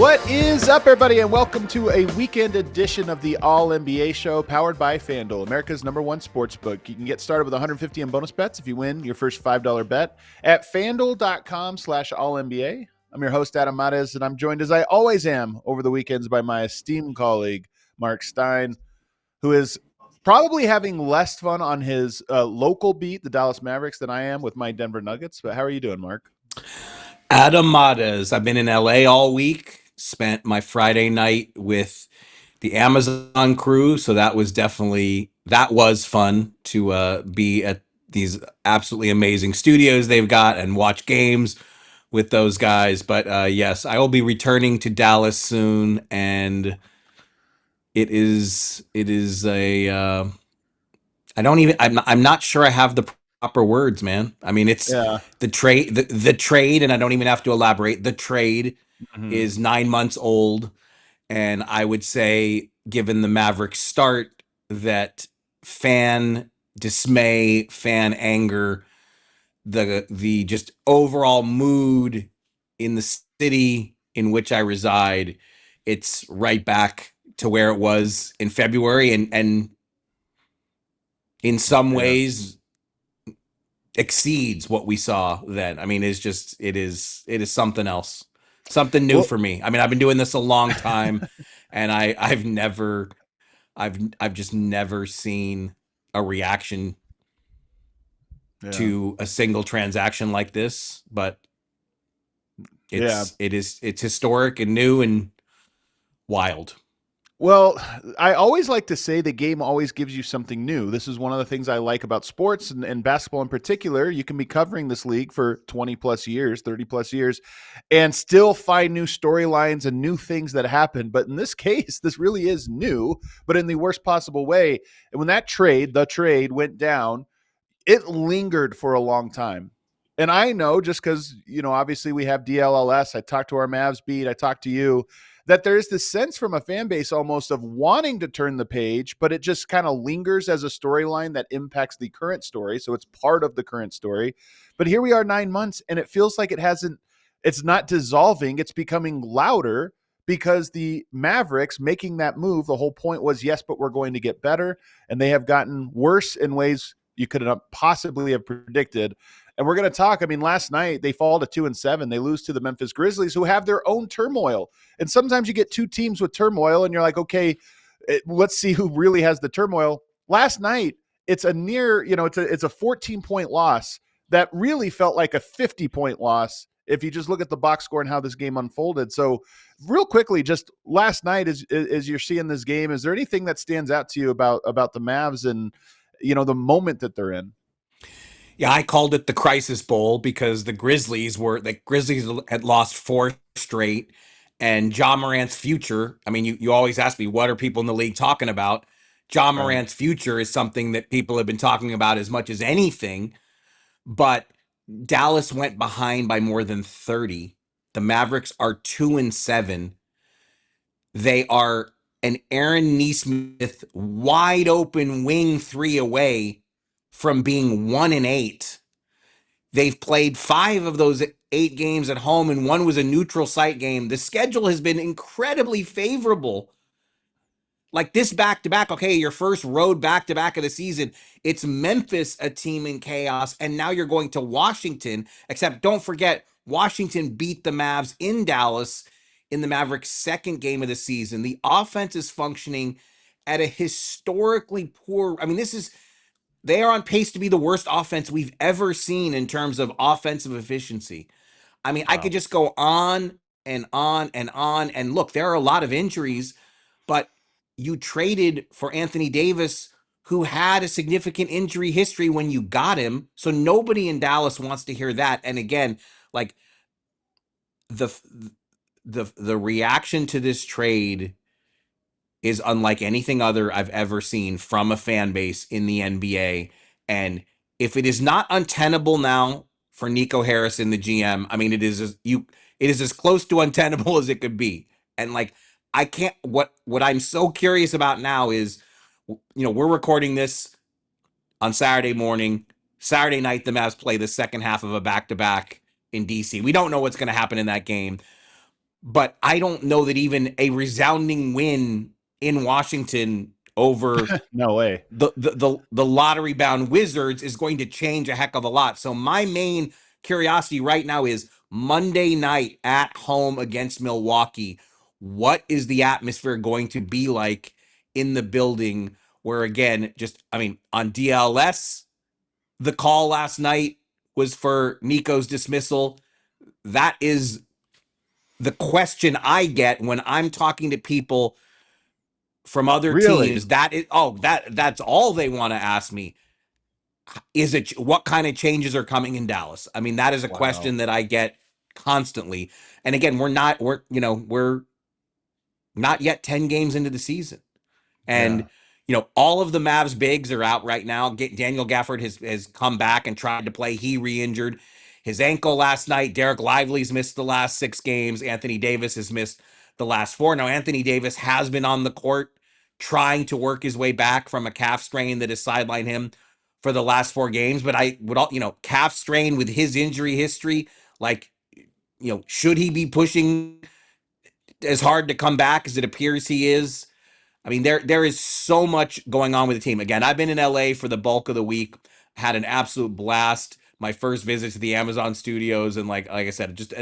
What is up, everybody, and welcome to a weekend edition of the All-NBA Show, powered by FanDuel, America's #1 sportsbook. You can get started with 150 in bonus bets if you win your first $5 bet at FanDuel.com/All-NBA. I'm your host, Adam Mares, and I'm joined, as I always am, over the weekends by my esteemed colleague, Marc Stein, who is probably having less fun on his local beat, the Dallas Mavericks, than I am with my Denver Nuggets. But how are you doing, Marc? Adam Mares. I've been in LA all week, spent my Friday night with the Amazon crew. So that was fun to be at these absolutely amazing studios they've got and watch games with those guys. But yes, I will be returning to Dallas soon. And it is I'm not sure I have the proper words, man. I mean, it's the trade, and I don't even have to elaborate. The trade is 9 months old, and I would say, given the Mavericks start, that fan dismay, fan anger, the just overall mood in the city in which I reside, it's right back to where it was in February, and in some ways exceeds what we saw then. I mean, it is something else, something new for me. I mean, I've been doing this a long time, and I've just never seen a reaction to a single transaction like this. But it's historic and new and wild. Well, I always like to say the game always gives you something new. This is one of the things I like about sports and basketball in particular. You can be covering this league for 20 plus years, 30 plus years, and still find new storylines and new things that happen. But in this case, this really is new, but in the worst possible way. And when that the trade went down, it lingered for a long time. And I know, just because, obviously we have DLLS, I talked to our Mavs beat, I talked to you, that there's this sense from a fan base almost of wanting to turn the page, but it just kind of lingers as a storyline that impacts the current story. So it's part of the current story. But here we are 9 months, and it feels like it's not dissolving. It's becoming louder because the Mavericks making that move, the whole point was, yes, but we're going to get better. And they have gotten worse in ways you could not possibly have predicted. And we're going to talk. I mean, last night they fall to 2-7. They lose to the Memphis Grizzlies, who have their own turmoil. And sometimes you get two teams with turmoil, and you're like, okay, let's see who really has the turmoil. Last night, it's a near, it's a 14-point loss that really felt like a 50-point loss if you just look at the box score and how this game unfolded. So, real quickly, just last night, as you're seeing this game, is there anything that stands out to you about the Mavs and the moment that they're in? Yeah, I called it the Crisis Bowl because the Grizzlies had lost 4 straight, and Ja Morant's future. I mean, you always ask me, what are people in the league talking about? Ja Morant's future is something that people have been talking about as much as anything, but Dallas went behind by more than 30. The Mavericks are 2-7. They are an Aaron Nesmith wide open wing 3 away from being 1-8. They've played 5 of those 8 games at home, and 1 was a neutral site game. The schedule has been incredibly favorable. Like this back-to-back, okay, your first road back-to-back of the season. It's Memphis, a team in chaos, and now you're going to Washington, except don't forget, Washington beat the Mavs in Dallas in the Mavericks' second game of the season. The offense is functioning at a historically poor, I mean, they are on pace to be the worst offense we've ever seen in terms of offensive efficiency. I mean, I could just go on and on and on. And look, there are a lot of injuries, but you traded for Anthony Davis, who had a significant injury history when you got him. So nobody in Dallas wants to hear that. And again, like the reaction to this trade is unlike anything other I've ever seen from a fan base in the NBA. And if it is not untenable now for Nico Harrison, the GM, I mean, it is as close to untenable as it could be. And like, I can't, what I'm so curious about now is, we're recording this on Saturday morning. Saturday night, the Mavs play the second half of a back-to-back in DC. We don't know what's going to happen in that game. but I don't know that even a resounding win in Washington over No way. the lottery bound Wizards is going to change a heck of a lot. So my main curiosity right now is Monday night at home against Milwaukee. What is the atmosphere going to be like in the building? Where again, just I mean, on DLS, the call last night was for Nico's dismissal. That is the question I get when I'm talking to people from other Really? teams. That's all they want to ask me. Is it what kind of changes are coming in Dallas? I mean, that is a Wow. question that I get constantly. And again, we're not yet 10 games into the season. Yeah. And all of the Mavs bigs are out right now. Daniel Gafford has come back and tried to play. He re-injured his ankle last night. Derek Lively's missed the last 6 games. Anthony Davis has missed the last 4. Now, Anthony Davis has been on the court trying to work his way back from a calf strain that has sidelined him for the last 4 games. But I would all, calf strain with his injury history, like, should he be pushing as hard to come back as it appears he is? I mean, there is so much going on with the team. Again, I've been in LA for the bulk of the week, had an absolute blast. My first visit to the Amazon studios, and like I said, just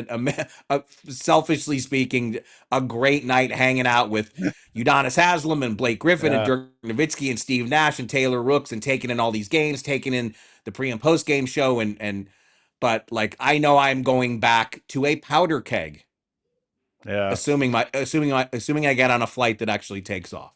selfishly speaking, a great night hanging out with Udonis Haslam and Blake Griffin and Yeah. Dirk Nowitzki and Steve Nash and Taylor Rooks, and taking in all these games, taking in the pre and post game show, but like I know I'm going back to a powder keg, Yeah. assuming I get on a flight that actually takes off.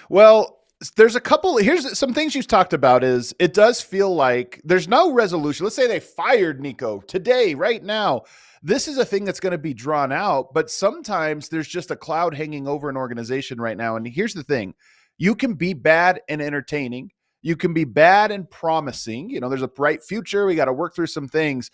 Well, there's a couple. Here's some things you've talked about. Is it does feel like there's no resolution. Let's say they fired Nico today, right now. This is a thing that's going to be drawn out, but sometimes there's just a cloud hanging over an organization right now. And here's the thing: you can be bad and entertaining. You can be bad and promising. There's a bright future. We got to work through some things.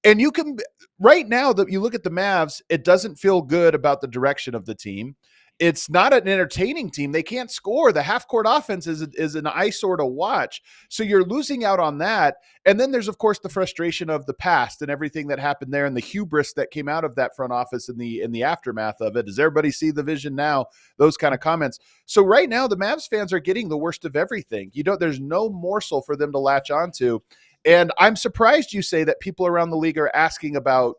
And you can right now that you look at the Mavs, it doesn't feel good about the direction of the team. It's not an entertaining team. They can't score. The half court offense is an eyesore to watch. So you're losing out on that. And then there's of course the frustration of the past and everything that happened there and the hubris that came out of that front office in the aftermath of it. Does everybody see the vision now? Those kind of comments. So right now the Mavs fans are getting the worst of everything. There's no morsel for them to latch onto. And I'm surprised you say that people around the league are asking about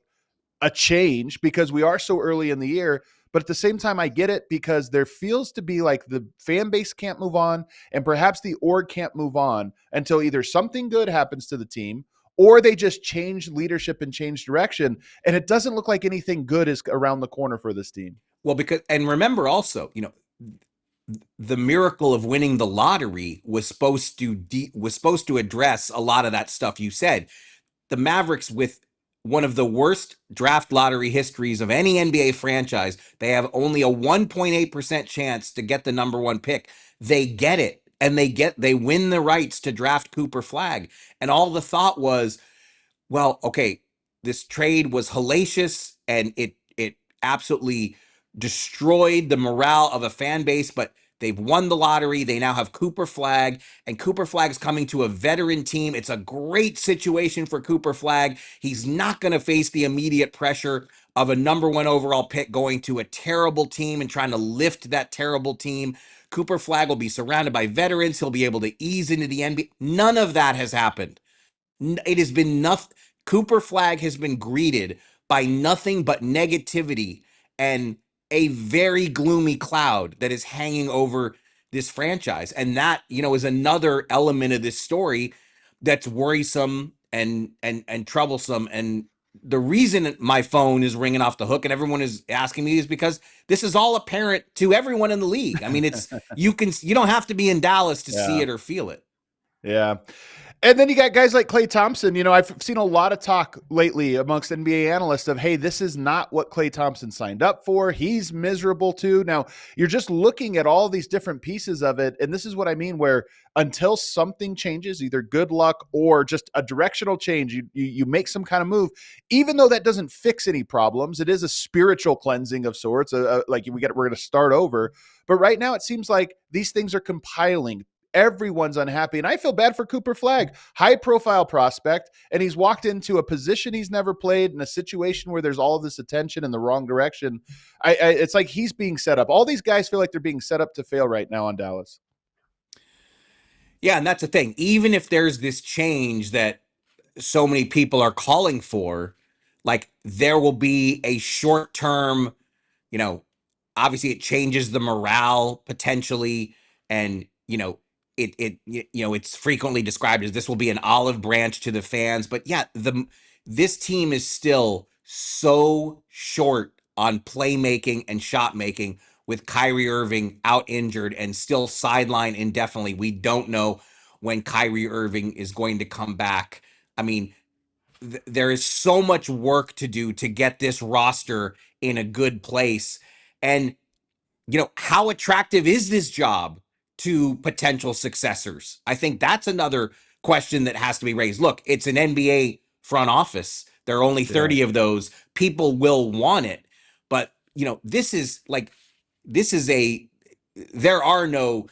a change because we are so early in the year. But at the same time, I get it because there feels to be like the fan base can't move on and perhaps the org can't move on until either something good happens to the team or they just change leadership and change direction. And it doesn't look like anything good is around the corner for this team. Well, and remember also, the miracle of winning the lottery was supposed to address a lot of that stuff you said. The Mavericks, with one of the worst draft lottery histories of any NBA franchise, they have only a 1.8% chance to get the number 1 pick. They get it, and they win the rights to draft Cooper Flagg. And all the thought was, well, okay, this trade was hellacious and it absolutely destroyed the morale of a fan base, but they've won the lottery. They now have Cooper Flagg, and Cooper Flagg's coming to a veteran team. It's a great situation for Cooper Flagg. He's not going to face the immediate pressure of a number 1 overall pick going to a terrible team and trying to lift that terrible team. Cooper Flagg will be surrounded by veterans. He'll be able to ease into the NBA. None of that has happened. It has been nothing. Cooper Flagg has been greeted by nothing but negativity and a very gloomy cloud that is hanging over this franchise. And that, is another element of this story that's worrisome and troublesome. And the reason my phone is ringing off the hook and everyone is asking me is because this is all apparent to everyone in the league. I mean, you don't have to be in Dallas to see Yeah. it or feel it. Yeah. And then you got guys like Klay Thompson. I've seen a lot of talk lately amongst NBA analysts of, hey, this is not what Klay Thompson signed up for. He's miserable too. Now, you're just looking at all these different pieces of it. And this is what I mean, where until something changes, either good luck or just a directional change, you make some kind of move, even though that doesn't fix any problems. It is a spiritual cleansing of sorts. Like we're going to start over. But right now, it seems like these things are compiling. everyone's unhappy. And I feel bad for Cooper Flagg, high profile prospect. And he's walked into a position he's never played in a situation where there's all of this attention in the wrong direction. It's like he's being set up. All these guys feel like they're being set up to fail right now on Dallas. Yeah, and that's the thing. Even if there's this change that so many people are calling for, like there will be a short term, you know, obviously it changes the morale potentially, and it's frequently described as this will be an olive branch to the fans. But yeah, this team is still so short on playmaking and shot making, with Kyrie Irving out injured and still sidelined indefinitely. We don't know when Kyrie Irving is going to come back. I mean, there is so much work to do to get this roster in a good place. And, how attractive is this job to potential successors? I think that's another question that has to be raised. Look, it's an NBA front office. There are only 30 of those. People will want it. But, there are no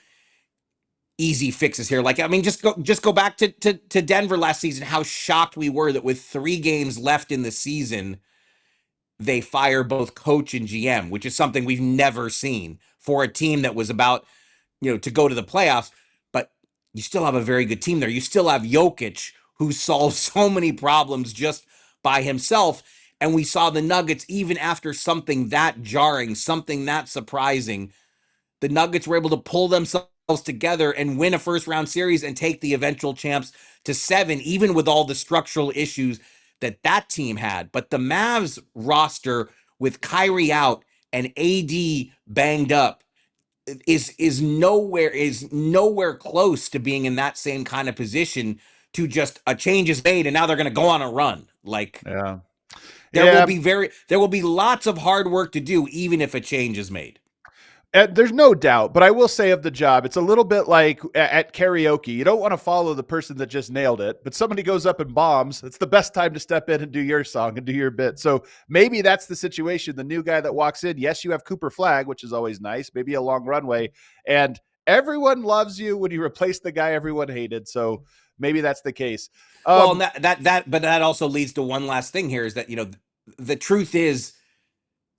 easy fixes here. Like, I mean, just go back to Denver last season, how shocked we were that with 3 games left in the season, they fire both coach and GM, which is something we've never seen for a team that was about, to go to the playoffs. But you still have a very good team there. You still have Jokic, who solves so many problems just by himself. And we saw the Nuggets, even after something that jarring, something that surprising, the Nuggets were able to pull themselves together and win a first round series and take the eventual champs to 7, even with all the structural issues that team had. But the Mavs roster, with Kyrie out and AD banged up, is nowhere close to being in that same kind of position to just a change is made and now they're going to go on a run. Like, there will be lots of hard work to do, even if a change is made. There's no doubt, but I will say of the job, it's a little bit like at karaoke. You don't want to follow the person that just nailed it, but somebody goes up and bombs. It's the best time to step in and do your song and do your bit. So maybe that's the situation. The new guy that walks in, yes, you have Cooper Flagg, which is always nice, maybe a long runway, and everyone loves you when you replace the guy everyone hated. So maybe that's the case. But that also leads to one last thing here, is that, the truth is,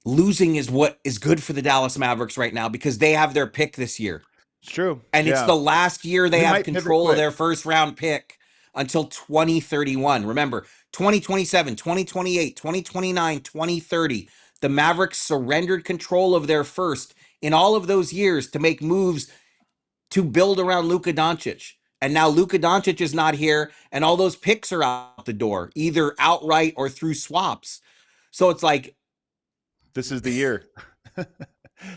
losing is what is good for the Dallas Mavericks right now, because they have their pick this year. It's true. And it's the last year they have control of their first round pick until 2031. Remember, 2027, 2028, 2029, 2030. The Mavericks surrendered control of their first in all of those years to make moves to build around Luka Doncic. And now Luka Doncic is not here, and all those picks are out the door, either outright or through swaps. So it's like, this is the year.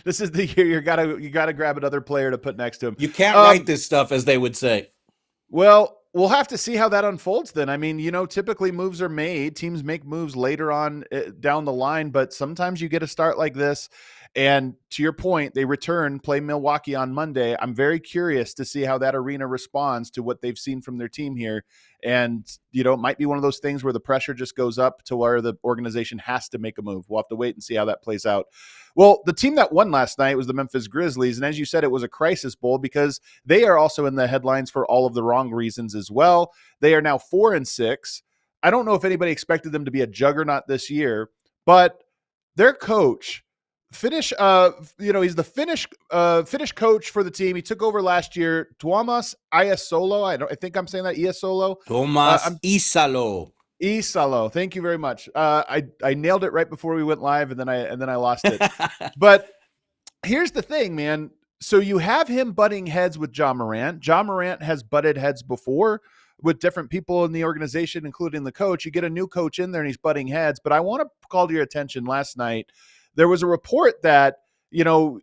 This is the year you gotta grab another player to put next to him. You can't write this stuff, as they would say. Well, we'll have to see how that unfolds then. I mean, typically moves are made. Teams make moves later on down the line, but sometimes you get a start like this. And to your point, they play Milwaukee on Monday. I'm very curious to see how that arena responds to what they've seen from their team here. And, it might be one of those things where the pressure just goes up to where the organization has to make a move. We'll have to wait and see how that plays out. Well, the team that won last night was the Memphis Grizzlies. And as you said, it was a crisis bowl because they are also in the headlines for all of the wrong reasons as well. They are now 4-6. I don't know if anybody expected them to be a juggernaut this year, but their coach, he's the Finnish coach for the team. He took over last year. Tuomas Iisalo. I think I'm saying that Iisalo. Tuomas Iisalo. Iisalo. Thank you very much. I nailed it right before we went live, and then I lost it. But here's the thing, man. So you have him butting heads with Ja Morant. Ja Morant has butted heads before with different people in the organization, including the coach. You get a new coach in there and he's butting heads. But I want to call to your attention, last night there was a report that,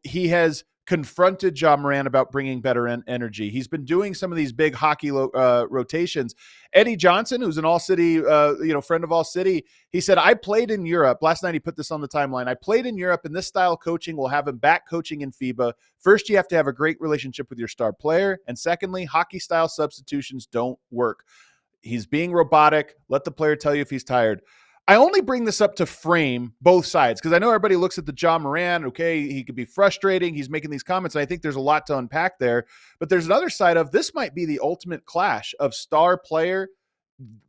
he has confronted Ja Morant about bringing better energy. He's been doing some of these big hockey rotations. Eddie Johnson, who's an All-City, friend of All-City, he said, I played in Europe. Last night he put this on the timeline. I played in Europe, and this style of coaching will have him back coaching in FIBA. First, you have to have a great relationship with your star player. And secondly, hockey-style substitutions don't work. He's being robotic. Let the player tell you if he's tired. I only bring this up to frame both sides because I know everybody looks at the Ja Morant. Okay, he could be frustrating. He's making these comments. And I think there's a lot to unpack there. But there's another side of this might be the ultimate clash of star player,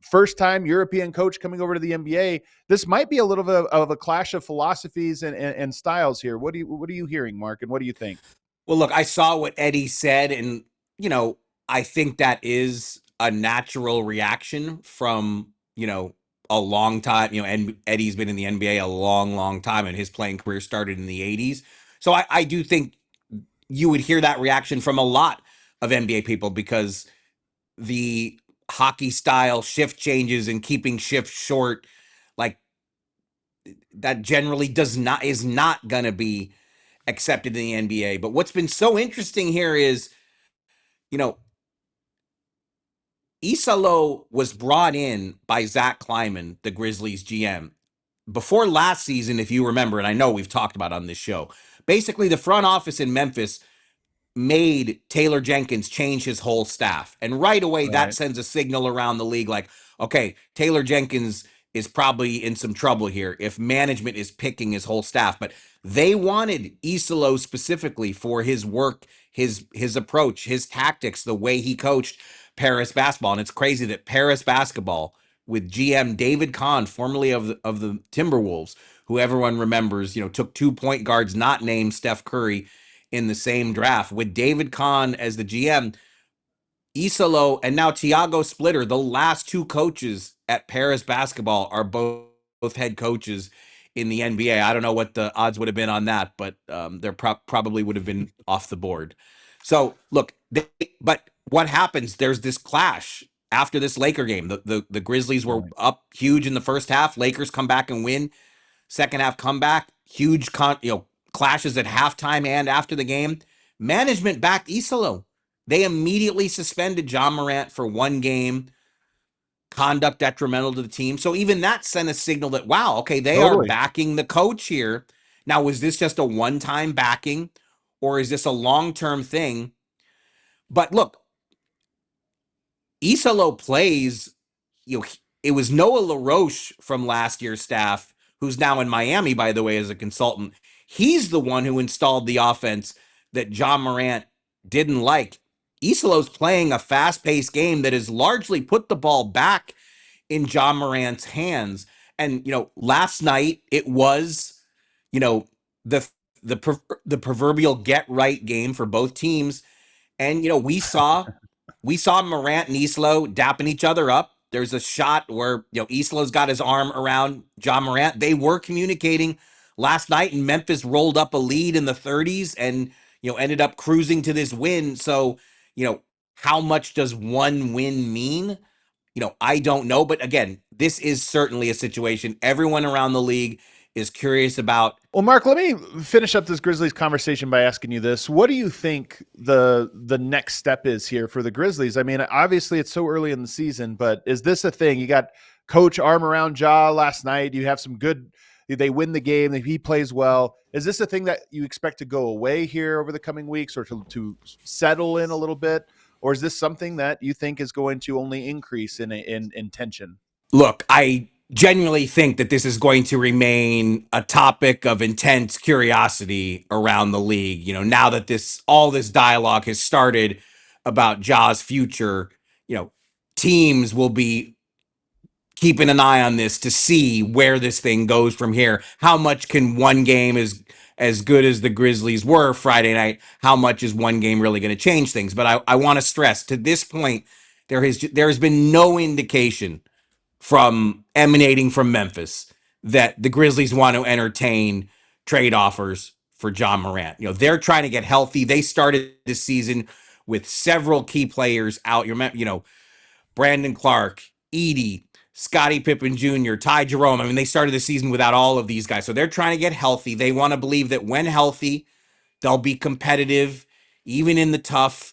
first time European coach coming over to the NBA. This might be a little bit of a clash of philosophies and styles here. What are you hearing, Mark? And what do you think? Well, look, I saw what Eddie said, and I think that is a natural reaction from a long time. And Eddie's been in the NBA a long, long time, and his playing career started in the '80s. So I do think you would hear that reaction from a lot of NBA people because the hockey style shift changes and keeping shifts short, like that generally is not going to be accepted in the NBA. But what's been so interesting here is, you know, Iisalo was brought in by Zach Kleiman, the Grizzlies GM. Before last season, if you remember, and I know we've talked about on this show, basically the front office in Memphis made Taylor Jenkins change his whole staff. And right away, that Right. sends a signal around the league like, okay, Taylor Jenkins is probably in some trouble here if management is picking his whole staff. But they wanted Iisalo specifically for his work, his approach, his tactics, the way he coached Paris basketball. And it's crazy that Paris basketball with GM David Kahn, formerly of the Timberwolves, who everyone remembers, took 2 point guards not named Steph Curry in the same draft with David Kahn as the GM, Iisalo, and now Tiago Splitter, the last two coaches at Paris basketball are both head coaches in the NBA. I don't know what the odds would have been on that, but there probably would have been off the board. So look, but what happens? There's this clash after this Laker game. The Grizzlies were Right. up huge in the first half. Lakers come back and win. Second half comeback, huge clashes at halftime and after the game. Management backed Iisalo. They immediately suspended Ja Morant for 1 game, conduct detrimental to the team. So even that sent a signal that, wow, okay, they are Totally. backing the coach here. Now, was this just a one-time backing or is this a long-term thing? But look, Iisalo plays, it was Noah LaRoche from last year's staff, who's now in Miami, by the way, as a consultant. He's the one who installed the offense that Ja Morant didn't like. Isalo's playing a fast-paced game that has largely put the ball back in Ja Morant's hands. And last night it was, the the proverbial get right game for both teams. And we saw Morant and Islo dapping each other up. There's a shot where Islo's got his arm around Ja Morant. They were communicating last night, and Memphis rolled up a lead in the 30s and ended up cruising to this win. So how much does one win mean? I don't know, but again, this is certainly a situation everyone around the league is curious about. Well, Mark, let me finish up this Grizzlies conversation by asking you this. What do you think the next step is here for the Grizzlies? I mean, obviously it's so early in the season, but is this a thing? You got coach arm around Ja last night. You have some good, they win the game, he plays well. Is this a thing that you expect to go away here over the coming weeks or to settle in a little bit? Or is this something that you think is going to only increase in tension? Look, I genuinely think that this is going to remain a topic of intense curiosity around the league. Now that all this dialogue has started about Ja's future, teams will be keeping an eye on this to see where this thing goes from here. How much can one game is as good as the Grizzlies were Friday night? How much is one game really going to change things? But I want to stress to this point, there has been no indication from emanating from Memphis that the Grizzlies want to entertain trade offers for Ja Morant. They're trying to get healthy. They started this season with several key players out. Brandon Clark, Edie, Scottie Pippen Jr., Ty Jerome. I mean, they started the season without all of these guys. So they're trying to get healthy. They want to believe that when healthy, they'll be competitive, even in the tough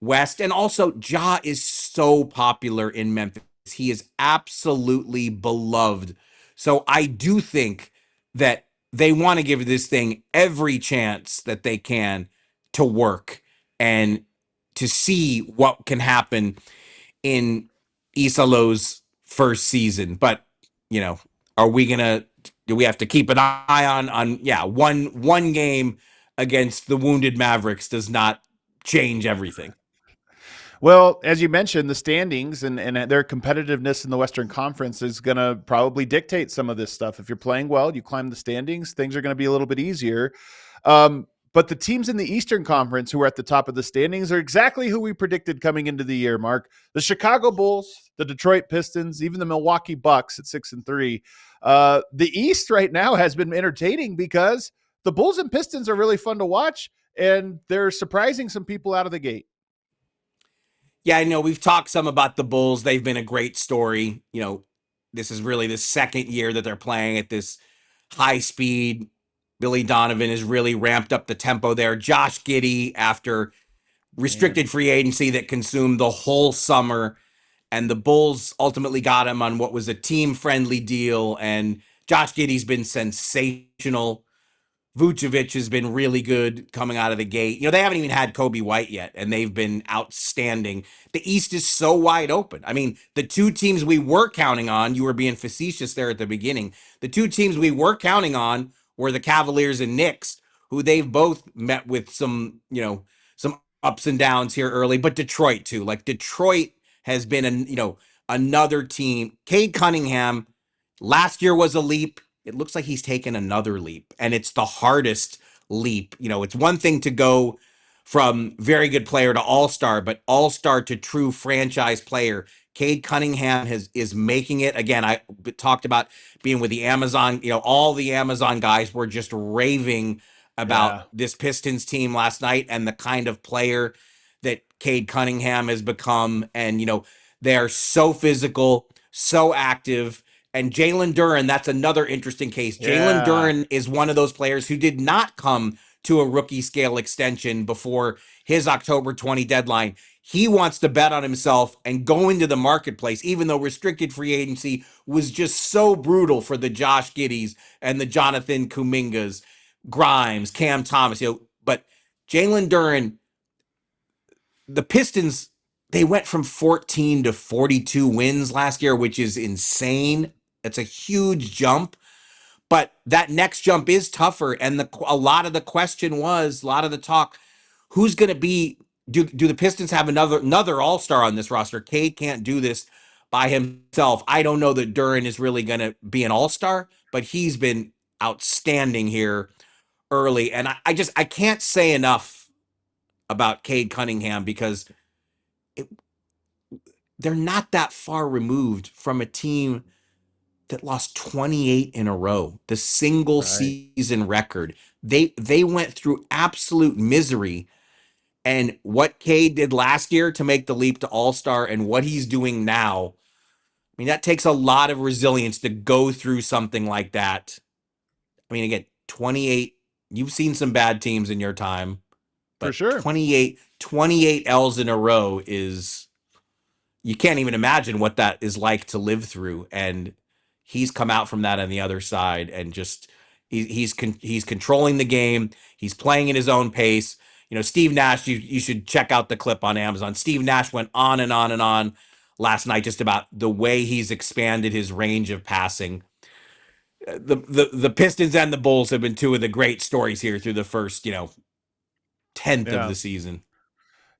West. And also, Ja is so popular in Memphis. He is absolutely beloved. So I do think that they want to give this thing every chance that they can to work and to see what can happen in Isalo's first season. But, are we gonna do we have to keep an eye on yeah, one game against the wounded Mavericks does not change everything. Well, as you mentioned, the standings and their competitiveness in the Western Conference is going to probably dictate some of this stuff. If you're playing well, you climb the standings, things are going to be a little bit easier. But the teams in the Eastern Conference who are at the top of the standings are exactly who we predicted coming into the year, Mark. The Chicago Bulls, the Detroit Pistons, even the Milwaukee Bucks at 6-3. The East right now has been entertaining because the Bulls and Pistons are really fun to watch, and they're surprising some people out of the gate. Yeah, I know we've talked some about the Bulls. They've been a great story. This is really the second year that they're playing at this high speed. Billy Donovan has really ramped up the tempo there. Josh Giddey, after Man. restricted free agency that consumed the whole summer, and the Bulls ultimately got him on what was a team friendly deal. And Josh Giddey's been sensational. Vucevic has been really good coming out of the gate. They haven't even had Kobe White yet, and they've been outstanding. The East is so wide open. I mean, the two teams we were counting on, you were being facetious there at the beginning. The two teams we were counting on were the Cavaliers and Knicks, who they've both met with some ups and downs here early, but Detroit too. Like Detroit has been another team. Cade Cunningham last year was a leap. It looks like he's taken another leap, and it's the hardest leap. It's one thing to go from very good player to all-star, but all-star to true franchise player. Cade Cunningham is making it. Again, I talked about being with the Amazon. All the Amazon guys were just raving about Yeah. this Pistons team last night and the kind of player that Cade Cunningham has become. And, they're so physical, so active. And Jalen Duren, that's another interesting case. Jalen Yeah. Duren is one of those players who did not come to a rookie scale extension before his October 20 deadline. He wants to bet on himself and go into the marketplace, even though restricted free agency was just so brutal for the Josh Giddeys and the Jonathan Kumingas, Grimes, Cam Thomas. But Jalen Duren, the Pistons, they went from 14 to 42 wins last year, which is insane. It's a huge jump, but that next jump is tougher. And a lot of the question was, a lot of the talk, who's going to be? Do the Pistons have another All Star on this roster? Cade can't do this by himself. I don't know that Duren is really going to be an All Star, but he's been outstanding here early. And I can't say enough about Cade Cunningham because it, they're not that far removed from a team that lost 28 in a row, the single Right. season record. They went through absolute misery. And what Cade did last year to make the leap to All-Star and what he's doing now, I mean, that takes a lot of resilience to go through something like that. I mean, again, 28, you've seen some bad teams in your time, For but sure. 28 L's in a row is, you can't even imagine what that is like to live through. And he's come out from that on the other side and just he's controlling the game. He's playing at his own pace. Steve Nash, you should check out the clip on Amazon. Steve Nash went on and on and on last night just about the way he's expanded his range of passing. The Pistons and the Bulls have been two of the great stories here through the first, tenth of Yeah. the season.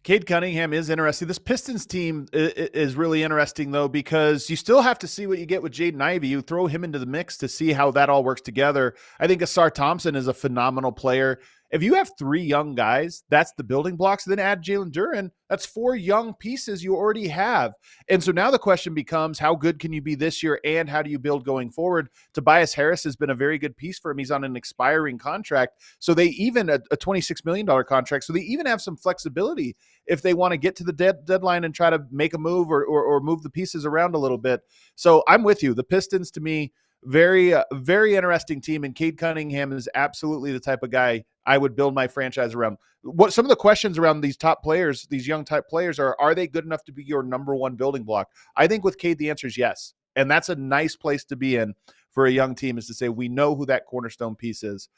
Cade Cunningham is interesting. This Pistons team is really interesting, though, because you still have to see what you get with Jaden Ivey. You throw him into the mix to see how that all works together. I think Asar Thompson is a phenomenal player. If you have three young guys, that's the building blocks. Then add Jalen Duren. That's four young pieces you already have. And so now the question becomes, how good can you be this year, and how do you build going forward? Tobias Harris has been a very good piece for him. He's on an expiring contract. So they even a $26 million contract. So they even have some flexibility if they want to get to the deadline and try to make a move or move the pieces around a little bit. So I'm with you. The Pistons, to me, very, very interesting team. And Cade Cunningham is absolutely the type of guy I would build my franchise around. What some of the questions around these top players, these young type players are they good enough to be your number one building block? I think with Cade, the answer is yes. And that's a nice place to be in for a young team, is to say, we know who that cornerstone piece is.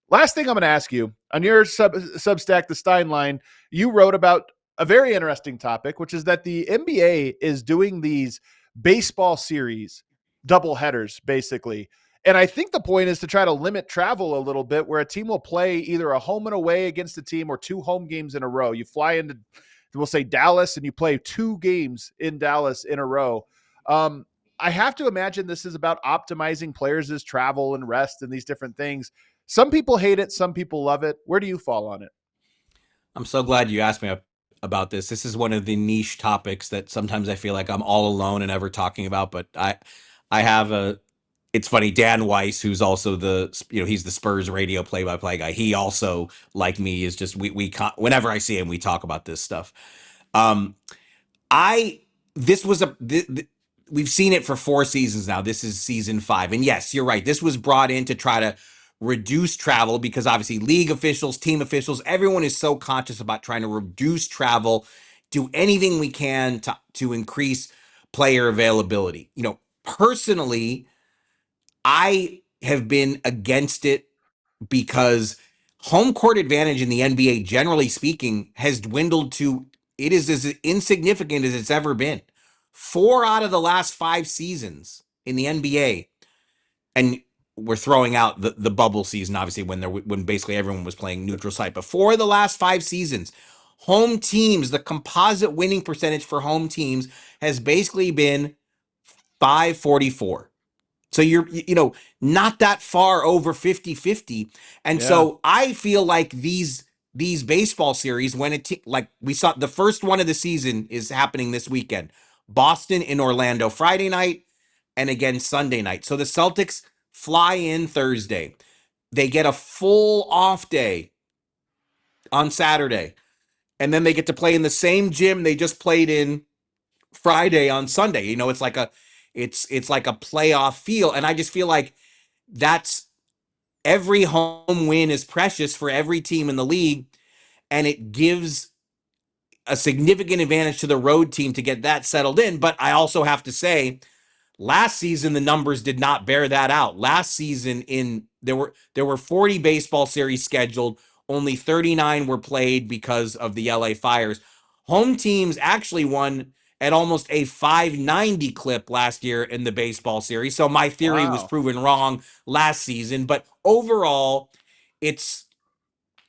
Last thing I'm going to ask you, on your Substack, the Stein line, you wrote about a very interesting topic, which is that the NBA is doing these baseball series double headers, basically. And I think the point is to try to limit travel a little bit, where a team will play either a home and away against a team or two home games in a row. You fly into, we'll say, Dallas, and you play two games in Dallas in a row. Um, I have to imagine this is about optimizing players' travel and rest and these different things. Some people hate it, some people love it. Where do you fall on it? I'm so glad you asked me about this. This is one of the niche topics that sometimes I feel like I'm all alone and ever talking about. But I have a. It's funny. Dan Weiss, who's also he's the Spurs radio play-by-play guy. He also, like me, is just whenever I see him, we talk about this stuff. Um, I this was we've seen it for 4 seasons now. This is season 5, and yes, you're right. This was brought in to try to reduce travel because obviously league officials, team officials, everyone is so conscious about trying to reduce travel, do anything we can to increase player availability. Personally, I have been against it because home court advantage in the NBA, generally speaking, has dwindled to it is as insignificant as it's ever been. 4 out of the last 5 seasons in the NBA, and we're throwing out the bubble season, obviously, when basically everyone was playing neutral site. But 4 of the last 5 seasons, home teams, the composite winning percentage for home teams has basically been 544. So you're not that far over 50-50. And Yeah. so I feel like these baseball series, when like we saw, the first one of the season is happening this weekend. Boston in Orlando Friday night, and again Sunday night. So the Celtics fly in Thursday. They get a full off day on Saturday. And then they get to play in the same gym they just played in Friday on Sunday. It's like a playoff feel. And I just feel like that's every home win is precious for every team in the league, and it gives a significant advantage to the road team to get that settled in. But I also have to say, last season the numbers did not bear that out. Last season there were 40 baseball series scheduled, only 39 were played because of the LA Fires. Home teams actually won at almost a 590 clip last year in the baseball series. So my theory was Wow. proven wrong last season, but overall it's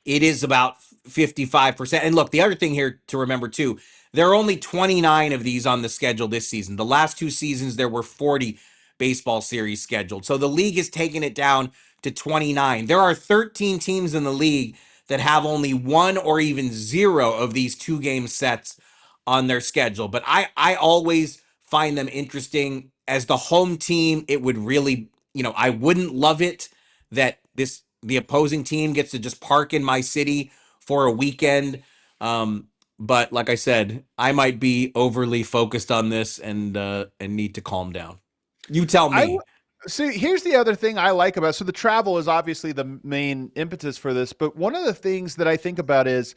it is about 55%. And look, the other thing here to remember too, there are only 29 of these on the schedule this season. The last 2 seasons, there were 40 baseball series scheduled. So the league has taken it down to 29. There are 13 teams in the league that have only one or even zero of these 2 game sets on their schedule. But I always find them interesting. As the home team, it would really, I wouldn't love it that the opposing team gets to just park in my city for a weekend. But like I said, I might be overly focused on this and need to calm down. You tell I me. See, here's the other thing I like about, so the travel is obviously the main impetus for this, but one of the things that I think about is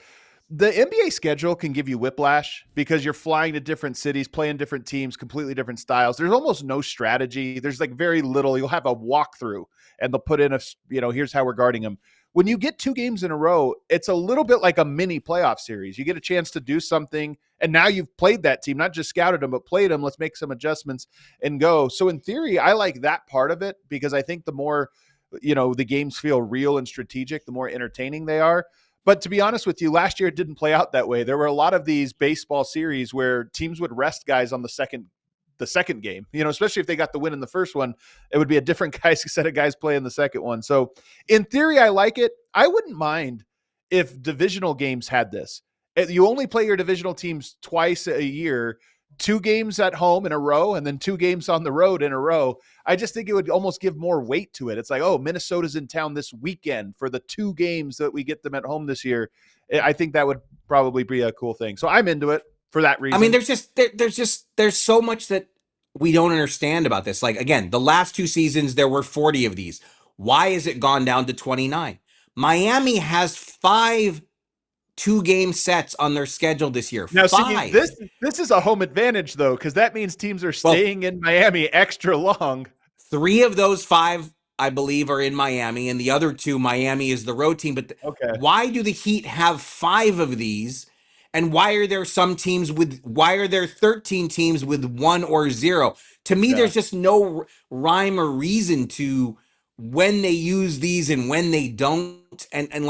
the NBA schedule can give you whiplash because you're flying to different cities, playing different teams, completely different styles. There's almost no strategy. There's like very little. You'll have a walkthrough and they'll put in here's how we're guarding them. When you get 2 games in a row, it's a little bit like a mini playoff series. You get a chance to do something, and now you've played that team, not just scouted them, but played them. Let's make some adjustments and go. So in theory, I like that part of it because I think the more, the games feel real and strategic, the more entertaining they are. But to be honest with you, last year it didn't play out that way. There were a lot of these baseball series where teams would rest guys on the second game, especially if they got the win in the first one, it would be a different set of guys playing the second one. So in theory, I like it. I wouldn't mind if divisional games had this. You only play your divisional teams twice a year, 2 games at home in a row, and then 2 games on the road in a row. I just think it would almost give more weight to it. It's like, oh, Minnesota's in town this weekend for the 2 games that we get them at home this year. I think that would probably be a cool thing. So I'm into it for that reason. I mean, there's so much that we don't understand about this. Like, again, the last 2 seasons, there were 40 of these. Why has it gone down to 29? Miami has 5 2 game sets on their schedule this year. Now, see, 5. this is a home advantage, though, because that means teams are staying in Miami extra long. 3 of those 5, I believe, are in Miami, and the other 2, Miami is the road team. But Okay. why do the Heat have 5 of these? And why are there 13 teams with 1 or 0? To me, there's just no rhyme or reason to when they use these and when they don't. And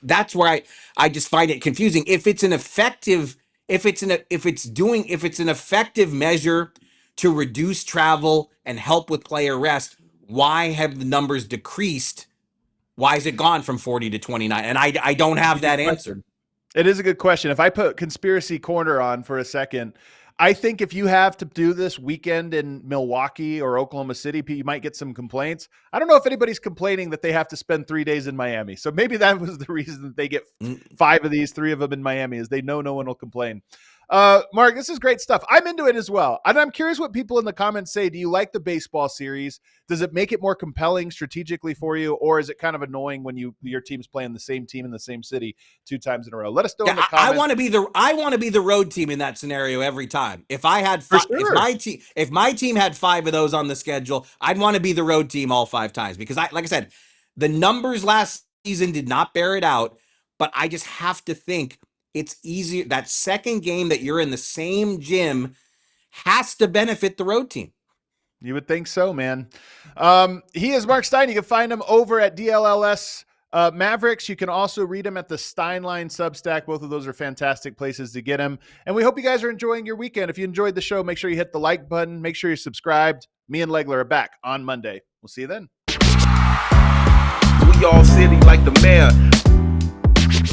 that's where I just find it confusing. If it's an effective measure to reduce travel and help with player rest, why have the numbers decreased? Why is it gone from 40 to 29? And I don't have that answer. It is a good question. If I put Conspiracy Corner on for a second, I think if you have to do this weekend in Milwaukee or Oklahoma City, you might get some complaints. I don't know if anybody's complaining that they have to spend 3 days in Miami. So maybe that was the reason that they get 5 of these, 3 of them in Miami, is they know no one will complain. Mark, this is great stuff. I'm into it as well. And I'm curious what people in the comments say. Do you like the baseball series? Does it make it more compelling strategically for you? Or is it kind of annoying when your team's playing the same team in the same city 2 times in a row? Let us know in the comments. I want to be the road team in that scenario every time. If I had if my team had 5 of those on the schedule, I'd want to be the road team all 5 times, because like I said, the numbers last season did not bear it out, but I just have to think it's easier. That second game that you're in the same gym has to benefit the road team. You would think so, man. He is Marc Stein. You can find him over at DLLS Mavericks. You can also read him at the Steinline Substack. Both of those are fantastic places to get him. And we hope you guys are enjoying your weekend. If you enjoyed the show, make sure you hit the like button. Make sure you're subscribed. Me and Legler are back on Monday. We'll see you then. We all city like the mayor.